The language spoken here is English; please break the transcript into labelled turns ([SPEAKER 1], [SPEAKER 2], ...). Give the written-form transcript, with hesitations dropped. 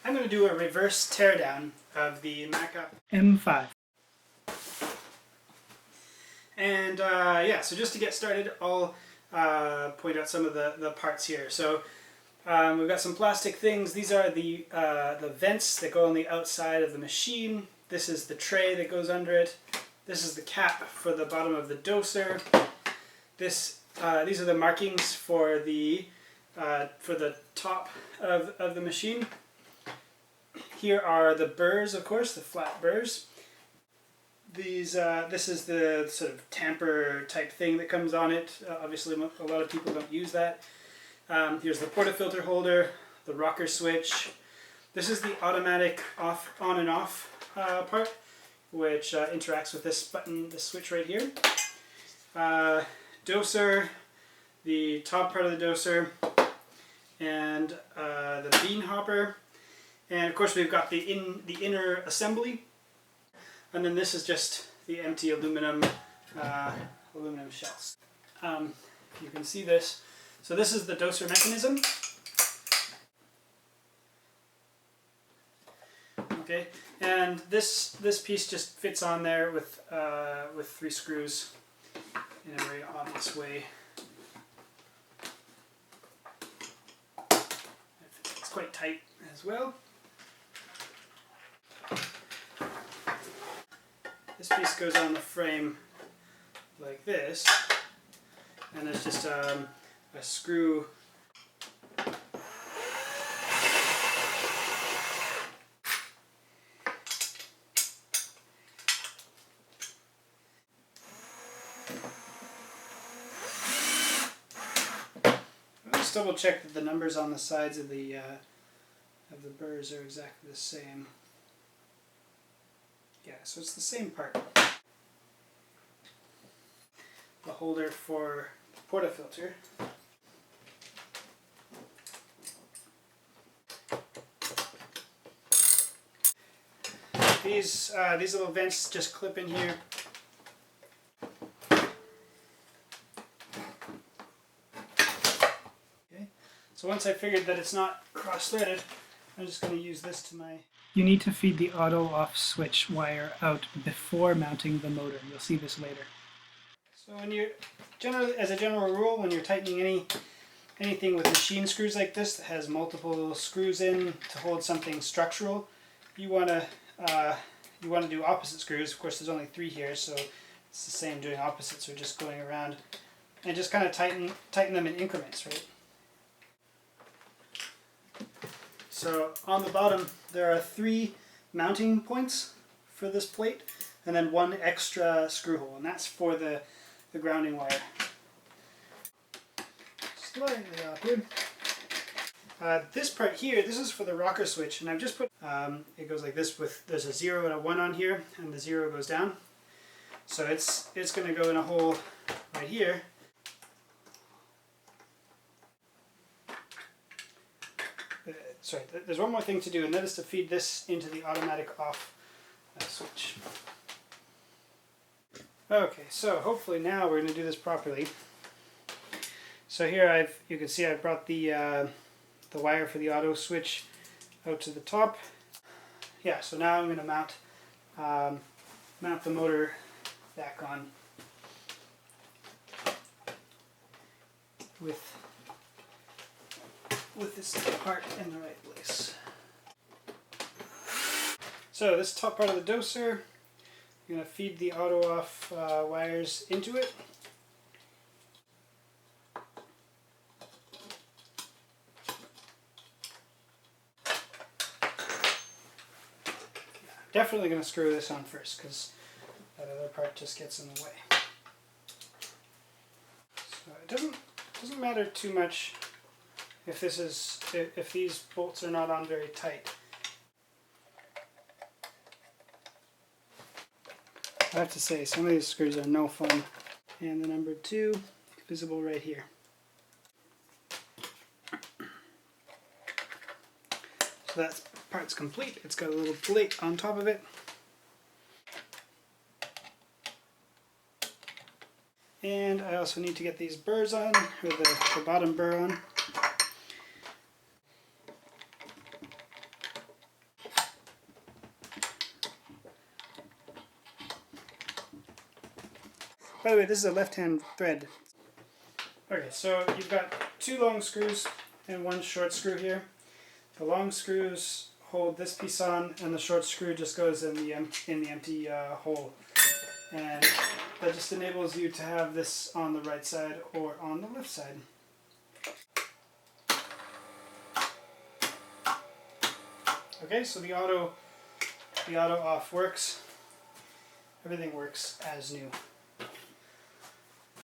[SPEAKER 1] I'm going to do a reverse teardown of the Macap M5. And yeah, so just to get started, I'll point out some of the parts here. So we've got some plastic things. These are the vents that go on the outside of the machine. This is the tray that goes under it. This is the cap for the bottom of the doser. These are the markings for the top of the machine. Here are the burrs, of course, the flat burrs. This is the sort of tamper type thing that comes on it. Obviously, a lot of people don't use that. Here's the portafilter holder, the rocker switch. This is the automatic on and off part, which interacts with this button, this switch right here. Doser, the top part of the doser, and the bean hopper. And of course we've got the inner assembly, and then this is just the empty aluminum shells. You can see this. So this is the doser mechanism. Okay, and this piece just fits on there with 3 screws in a very obvious way. It's quite tight as well. This piece goes on the frame like this, and there's just a screw. Let's double check that the numbers on the sides of the burrs are exactly the same. Yeah, so it's the same part. The holder for the portafilter. These little vents just clip in here. Okay. So once I figured that it's not cross-threaded, I'm just going to use this to my... You need to feed the auto off switch wire out before mounting the motor. You'll see this later. So when you're as a general rule, when you're tightening anything with machine screws like this that has multiple screws in to hold something structural, you want to do opposite screws. Of course, there's only 3 here, so it's the same doing opposites. We're just going around and just kind of tighten them in increments, right? So on the bottom there are 3 mounting points for this plate, and then 1 extra screw hole, and that's for the grounding wire. Slightly awkward. This part here, this is for the rocker switch, and I've just put, it goes like this with, there's a 0 and a 1 on here, and the 0 goes down. So it's going to go in a hole right here. Sorry, there's one more thing to do, and that is to feed this into the automatic off switch. Okay, so hopefully now we're going to do this properly. So here you can see I've brought the wire for the auto switch out to the top. Yeah, so now I'm going to mount the motor back on with this part in the right place. So this top part of the doser, I'm going to feed the auto off wires into it. Definitely going to screw this on first because that other part just gets in the way. So it doesn't matter too much if these bolts are not on very tight. I have to say, some of these screws are no fun. And the number 2, visible right here. So that part's complete. It's got a little plate on top of it. And I also need to get these burrs on, or the bottom burr on. By the way, this is a left-hand thread. Okay, so you've got 2 long screws and 1 short screw here. The long screws hold this piece on, and the short screw just goes in the empty hole. And that just enables you to have this on the right side or on the left side. Okay, so the auto off works. Everything works as new.